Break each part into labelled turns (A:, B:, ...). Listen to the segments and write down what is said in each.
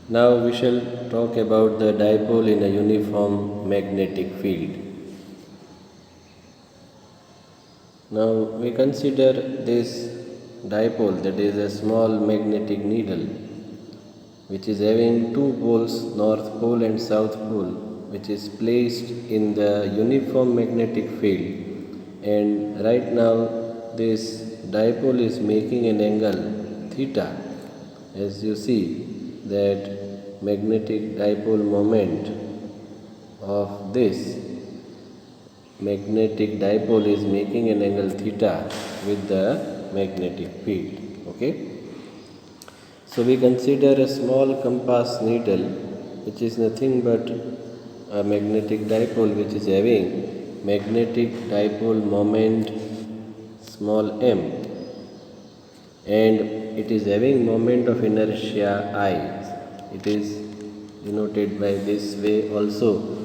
A: Now we shall talk about the dipole in a uniform magnetic field. Now we consider this dipole, that is a small magnetic needle which is having two poles, north pole and south pole, which is placed in the uniform magnetic field, and right now this dipole is making an angle theta. As you see that magnetic dipole moment of this magnetic dipole is making an angle theta with the magnetic field. Okay, so we consider a small compass needle which is nothing but a magnetic dipole which is having magnetic dipole moment small m, and it is having moment of inertia I. It is denoted by this way also.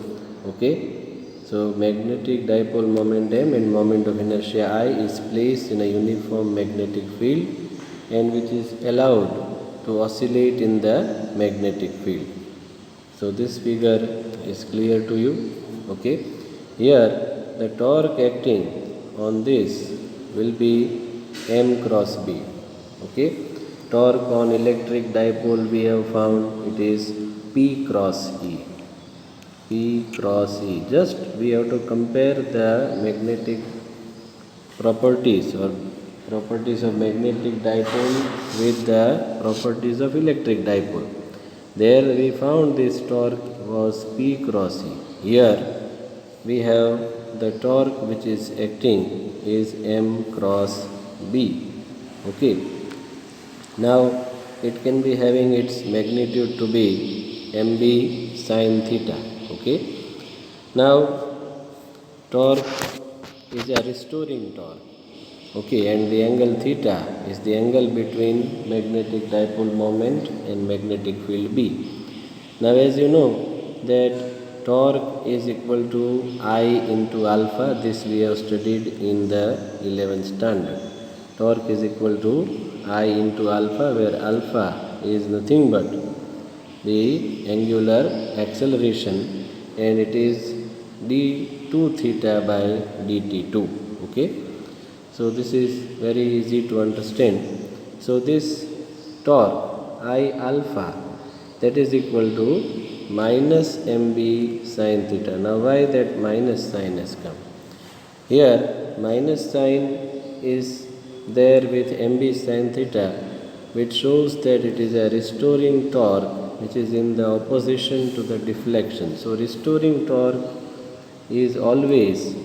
A: Okay, so magnetic dipole moment m and moment of inertia I is placed in a uniform magnetic field and which is allowed to oscillate in the magnetic field. So this figure is clear to you. Okay, here the torque acting on this will be m cross b. Okay, torque on electric dipole we have found it is p cross e. P cross E. Just we have to compare the magnetic properties or properties of magnetic dipole with the properties of electric dipole. There we found this torque was P cross E. Here we have the torque which is acting is M cross B. Okay. Now it can be having its magnitude to be MB sin theta. Okay. Now torque is a restoring torque. Okay, and the angle theta is the angle between magnetic dipole moment and magnetic field B. Now as you know that torque is equal to I into alpha. This we have studied in the 11th standard. Torque is equal to I into alpha, where alpha is nothing but the angular acceleration and it is d2 theta by dt2. Okay, so this is very easy to understand. So this torque I alpha, that is equal to minus mb sin theta. Now why that minus sign has come? Here minus sign is there with mb sin theta, which shows that it is a restoring torque which is in the opposition to the deflection. So restoring torque is always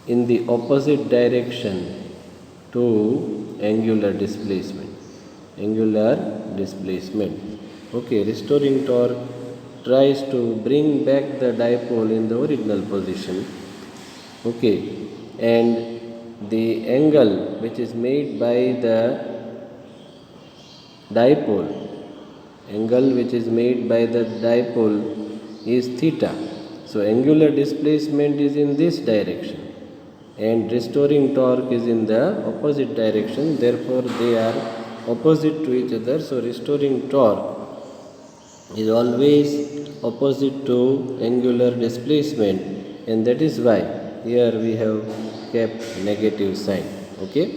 A: in the opposite direction to angular displacement. Angular displacement. Okay, restoring torque tries to bring back the dipole in the original position. Okay, and the angle which is made by the dipole, is theta. So angular displacement is in this direction and restoring torque is in the opposite direction, therefore they are opposite to each other. So restoring torque is always opposite to angular displacement, and that is why here we have kept negative sign. Okay,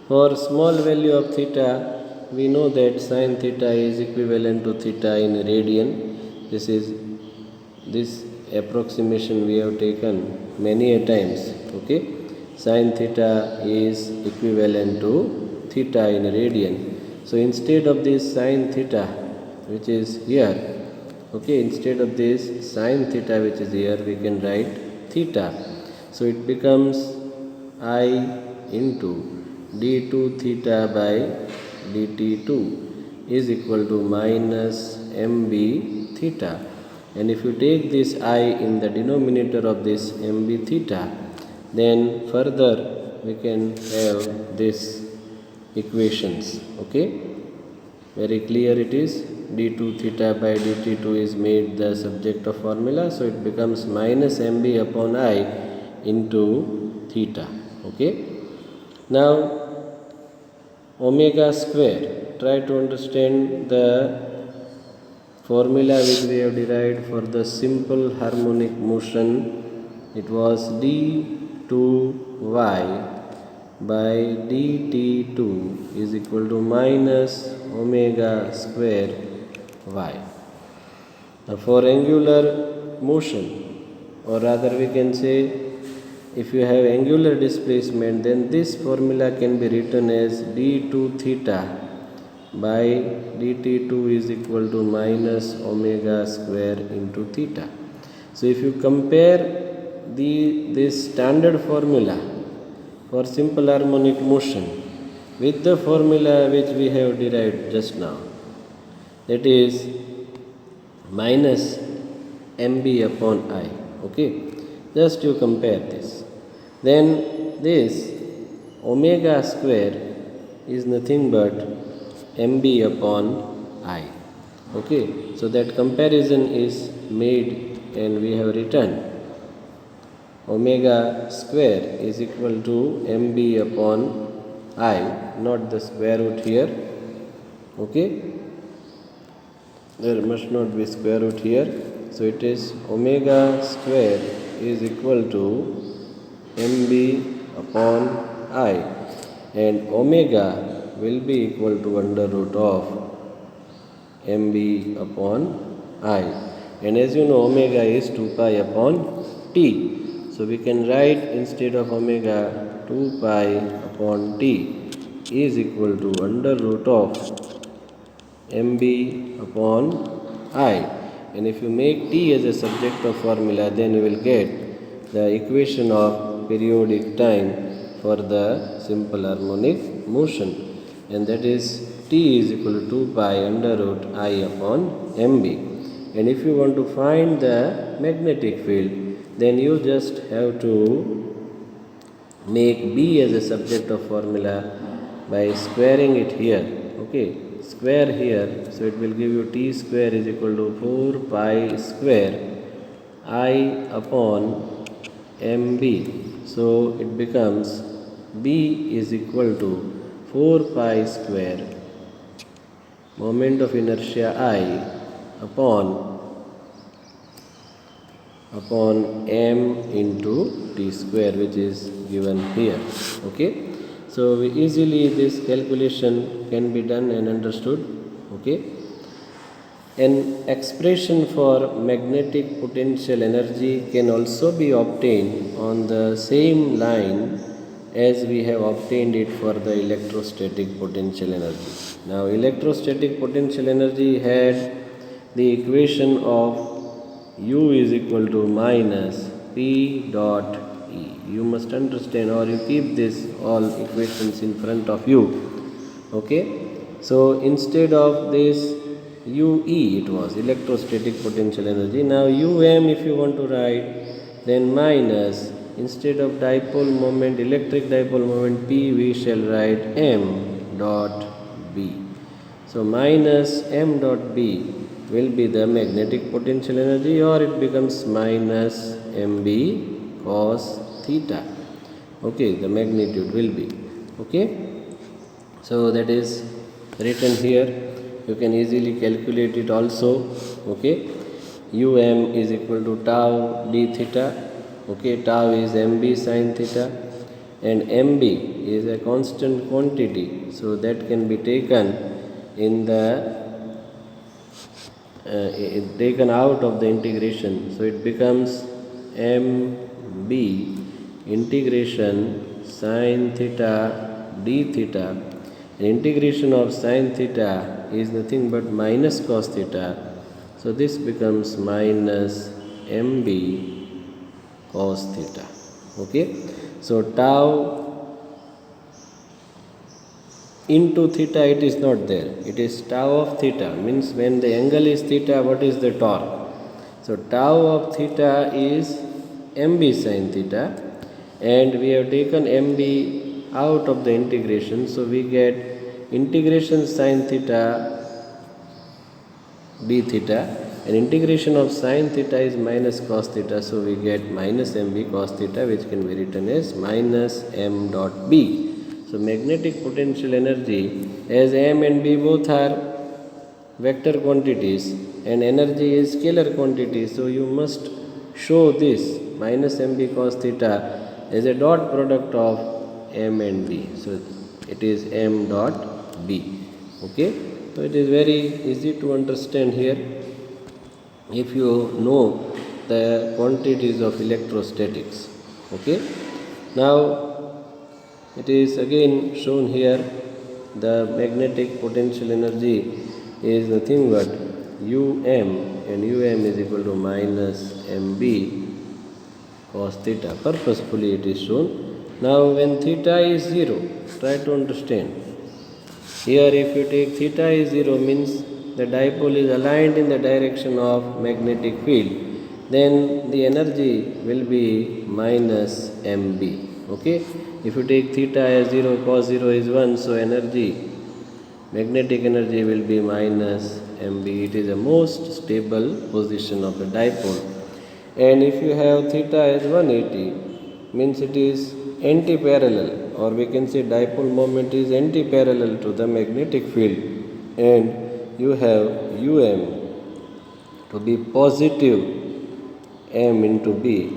A: for small value of theta we know that sin theta is equivalent to theta in radian. This approximation we have taken many a times. Okay, sin theta is equivalent to theta in radian. So instead of this sin theta which is here, okay, instead of this sin theta which is here, we can write theta. So it becomes I into d2 theta by dt2 is equal to minus mb theta. And if you take this I in the denominator of this mb theta, then further we can have this equations. Okay, very clear it is. d2 theta by dt2 is made the subject of formula, so it becomes minus mb upon I into theta. Okay, now omega square, try to understand the formula which we have derived for the simple harmonic motion, it was d2y by dt2 is equal to minus omega square y. Now for angular motion, or rather we can say if you have angular displacement, then this formula can be written as d2 theta by dt2 is equal to minus omega square into theta. So if you compare this standard formula for simple harmonic motion with the formula which we have derived just now, that is minus mb upon I. Okay, just you compare this, then this omega square is nothing but mb upon I. Okay, so that comparison is made and we have written omega square is equal to mb upon I, not the square root here. Okay, there must not be square root here. So it is omega square is equal to mb upon I, and omega will be equal to under root of mb upon I. And as you know, omega is 2 pi upon t. So we can write instead of omega 2 pi upon t is equal to under root of mb upon I. And if you make t as a subject of formula, then you will get the equation of periodic time for the simple harmonic motion, and that is t is equal to 2 pi under root I upon mb. And if you want to find the magnetic field, then you just have to make b as a subject of formula by squaring it here. Okay, square here, so it will give you t square is equal to 4 pi square I upon mb. So it becomes b is equal to 4 pi square moment of inertia I upon m into t square, which is given here. Okay, so easily this calculation can be done and understood. Okay, an expression for magnetic potential energy can also be obtained on the same line as we have obtained it for the electrostatic potential energy. Now electrostatic potential energy had the equation of U is equal to minus P dot E. You must understand, or you keep this all equations in front of you. Okay, so instead of this UE, it was electrostatic potential energy. Now UM, if you want to write, then minus, instead of dipole moment, electric dipole moment P, we shall write M dot B. So minus M dot B will be the magnetic potential energy, or it becomes minus mb cos theta. Okay, the magnitude will be. Okay, so that is written here. You can easily calculate it also. Okay, um is equal to tau d theta. Okay, tau is mb sin theta, and mb is a constant quantity, so that can be taken in the taken out of the integration. So it becomes mb integration sin theta d theta. And integration of sin theta is nothing but minus cos theta. So this becomes minus mb cos theta. Okay, so tau into theta, it is not there. It is tau of theta, means when the angle is theta, what is the torque? So tau of theta is mb sin theta, and we have taken mb out of the integration, so we get integration sin theta d theta, and integration of sin theta is minus cos theta, so we get minus mb cos theta, which can be written as minus m dot b. So magnetic potential energy, as m and b both are vector quantities and energy is scalar quantity. So you must show this minus mb cos theta as a dot product of m and b. So it is m dot b. Okay. So it is very easy to understand here if you know the quantities of electrostatics. Okay. Now it is again shown here the magnetic potential energy is nothing but um, and um is equal to minus mb cos theta. Purposefully it is shown. Now when theta is 0, try to understand. Here if you take theta is 0 means the dipole is aligned in the direction of magnetic field, then the energy will be minus mb. Okay. If you take theta as 0, cos 0 is 1, so magnetic energy will be minus mb. It is the most stable position of the dipole. And if you have theta as 180, means it is anti-parallel, or we can say dipole moment is anti-parallel to the magnetic field, and you have um to be positive m into b.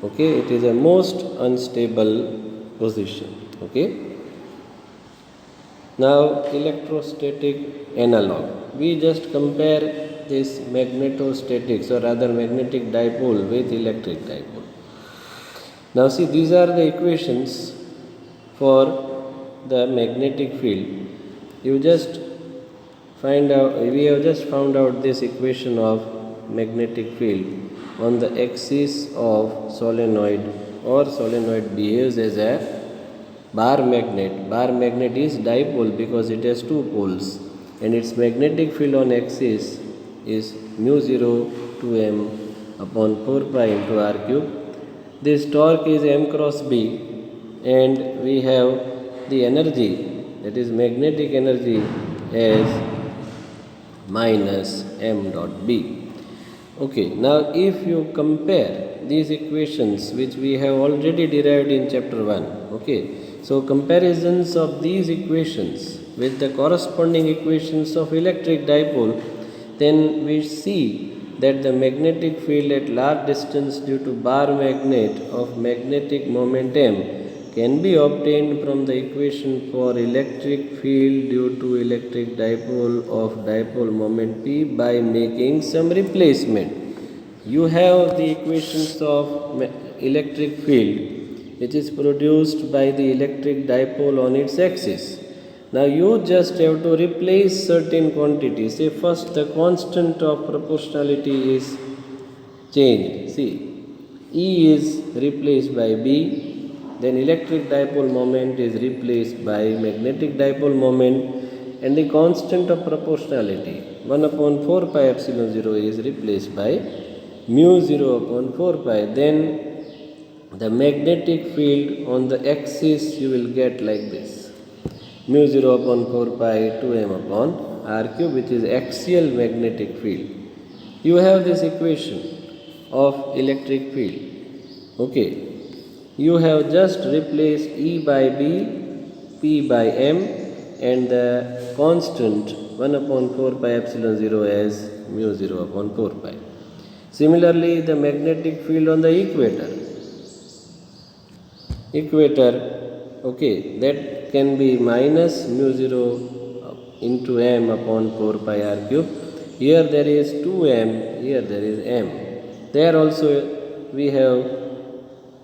A: Okay. It is a most unstable position. Okay. Now electrostatic analog, we just compare this magnetostatics or rather magnetic dipole with electric dipole. Now see, these are the equations for the magnetic field. You just find out, we have just found out this equation of magnetic field on the axis of solenoid, or solenoid behaves as a bar magnet. Bar magnet is dipole because it has two poles, and its magnetic field on axis is mu 0 2m upon 4 pi into r cube. This torque is m cross b, and we have the energy, that is magnetic energy, as minus m dot b. Okay. Now if you compare these equations which we have already derived in chapter 1, okay, so comparisons of these equations with the corresponding equations of electric dipole, then we see that the magnetic field at large distance due to bar magnet of magnetic moment m can be obtained from the equation for electric field due to electric dipole of dipole moment p by making some replacement. You have the equations of electric field which is produced by the electric dipole on its axis. Now you just have to replace certain quantities. Say first the constant of proportionality is changed. See, E is replaced by B, then electric dipole moment is replaced by magnetic dipole moment, and the constant of proportionality 1 upon 4 pi epsilon 0 is replaced by mu 0 upon 4 pi. Then the magnetic field on the axis you will get like this, mu 0 upon 4 pi 2m upon r cube, which is axial magnetic field. You have this equation of electric field. Okay. You have just replaced E by B, P by M, and the constant 1 upon 4 pi epsilon 0 as mu 0 upon 4 pi. Similarly, the magnetic field on the equator, okay, that can be minus mu 0 into m upon 4 pi r cube. Here there is 2m, here there is m. There also we have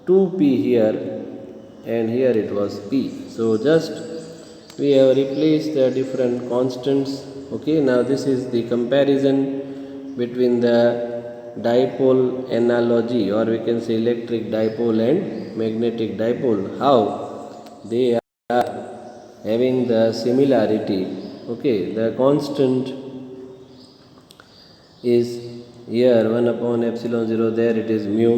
A: 2p here, and here it was p. So just we have replaced the different constants. Okay. Now this is the comparison between the dipole analogy, or we can say electric dipole and magnetic dipole, how they are having the similarity. Okay. The constant is here 1 upon epsilon 0, there it is mu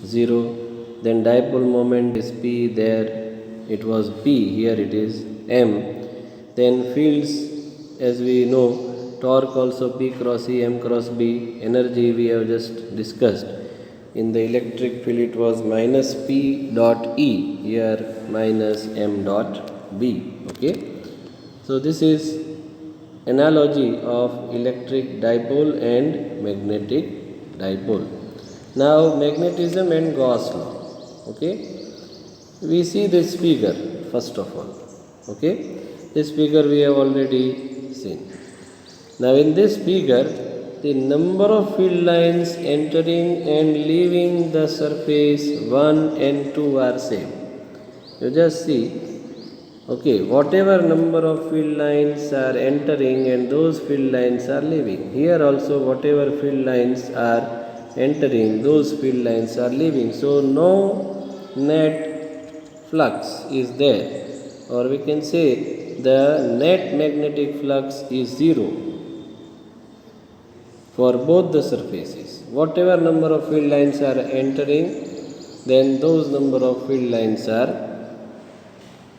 A: 0. Then dipole moment is p, there it was p, here it is m. Then fields, as we know, torque also p cross E, m cross b. Energy we have just discussed. In the electric field it was minus p dot E, here minus m dot b. Okay. So this is analogy of electric dipole and magnetic dipole. Now magnetism and Gauss law. Okay, we see this figure first of all. Okay, this figure we have already seen. Now in this figure, the number of field lines entering and leaving the surface 1 and 2 are same. You just see, okay, whatever number of field lines are entering and those field lines are leaving. Here also whatever field lines are entering, those field lines are leaving. So no net flux is there, or we can say the net magnetic flux is 0 for both the surfaces. Whatever number of field lines are entering, then those number of field lines are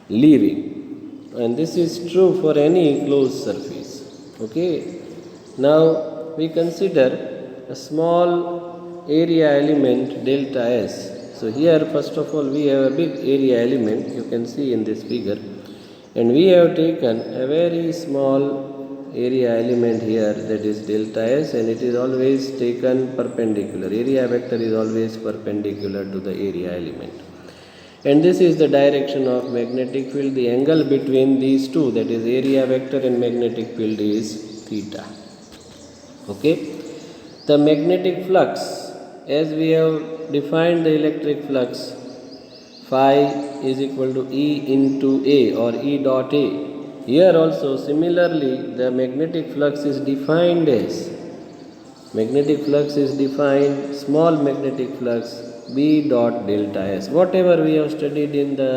A: leaving, and this is true for any closed surface. Okay, now we consider a small area element delta S. So here first of all we have a big area element, you can see in this figure, and we have taken a very small area element here, that is delta S, and it is always taken perpendicular. Area vector is always perpendicular to the area element, and this is the direction of magnetic field. The angle between these two, that is area vector and magnetic field, is theta. Okay, the magnetic flux, as we have defined the electric flux, phi is equal to E into A, or E dot A. Here also similarly the magnetic flux is defined as, small magnetic flux B dot delta S. Whatever we have studied in the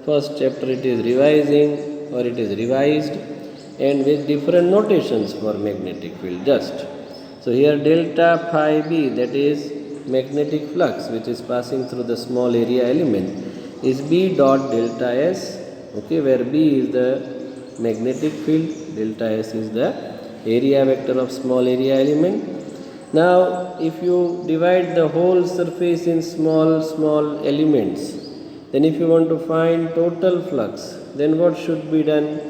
A: first chapter, it is revising, or it is revised, and with different notations for magnetic field just. So here delta phi B, that is magnetic flux which is passing through the small area element, is B dot delta S. Okay, where B is the magnetic field, delta S is the area vector of small area element. Now if you divide the whole surface in small elements, then if you want to find total flux, then what should be done?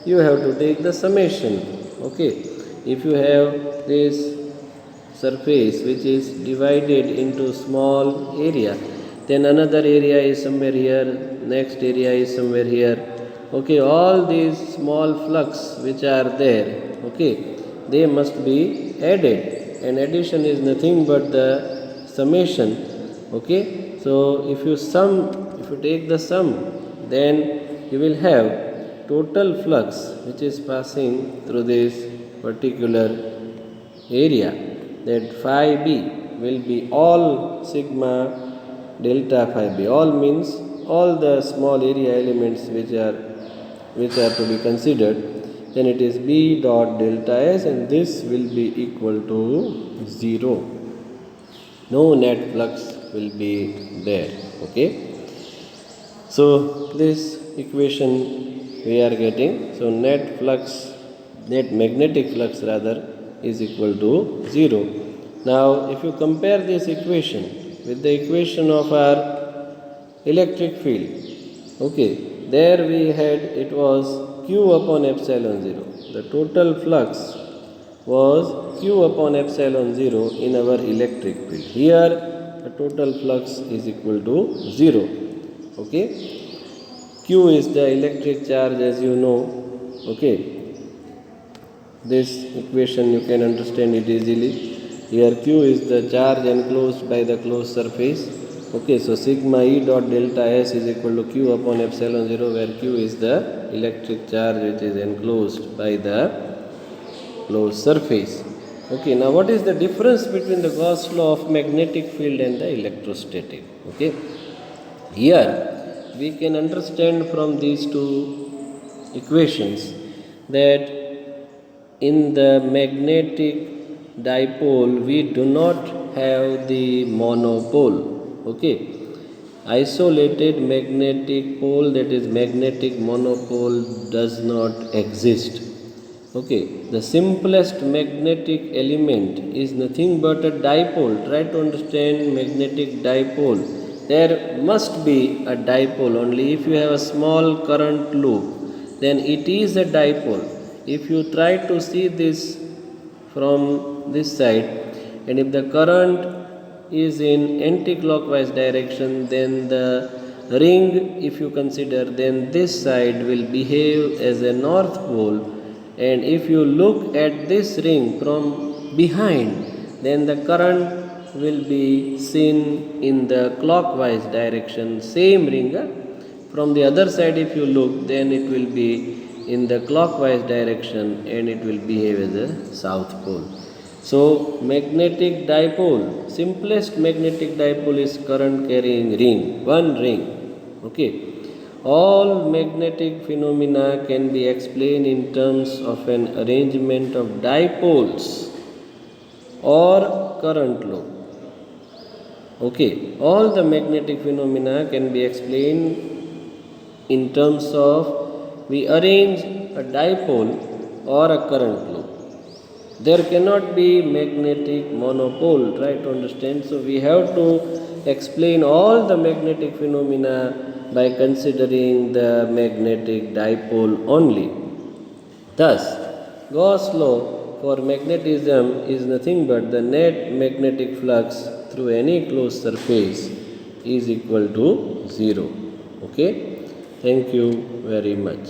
A: You have to take the summation. Okay, if you have this surface which is divided into small area, then another area is somewhere here, next area is somewhere here. Okay, all these small flux which are there, okay, they must be added, and addition is nothing but the summation. Okay, so if you take the sum, then you will have total flux which is passing through this particular area, that phi B will be all sigma delta phi B. All means all the small area elements which are to be considered, then it is B dot delta S, and this will be equal to 0. No net flux will be there. Okay, so this equation we are getting. So net magnetic flux rather, is equal to 0. Now if you compare this equation with the equation of our electric field, okay, there we had, it was Q upon epsilon 0. The total flux was Q upon epsilon 0 in our electric field. Here the total flux is equal to 0. Okay, Q is the electric charge, as you know. Okay, this equation you can understand it easily. Here Q is the charge enclosed by the closed surface. Okay, so sigma E dot delta S is equal to Q upon epsilon 0, where Q is the electric charge which is enclosed by the closed surface. Okay, now what is the difference between the Gauss law of magnetic field and the electrostatic? Okay, here we can understand from these two equations that in the magnetic dipole we do not have the monopole. Okay, isolated magnetic pole, that is magnetic monopole, does not exist. Okay, the simplest magnetic element is nothing but a dipole. Try to understand magnetic dipole. There must be a dipole only. If you have a small current loop, then it is a dipole. if you try to see this from this side, and if the current is in anti-clockwise direction, then the ring, if you consider, then this side will behave as a north pole, and if you look at this ring from behind, then the current will be seen in the clockwise direction, same ring. From the other side, if you look, then it will be in the clockwise direction and it will behave as a south pole. So, magnetic dipole, simplest magnetic dipole is current carrying ring, one ring. Okay. All magnetic phenomena can be explained in terms of an arrangement of dipoles or current law. Okay, all the magnetic phenomena can be explained in terms of we arrange a dipole or a current law. There cannot be magnetic monopole, try to understand. So we have to explain all the magnetic phenomena by considering the magnetic dipole only. Thus, Gauss' law for magnetism is nothing but the net magnetic flux through any closed surface is equal to 0. Okay. Thank you very much.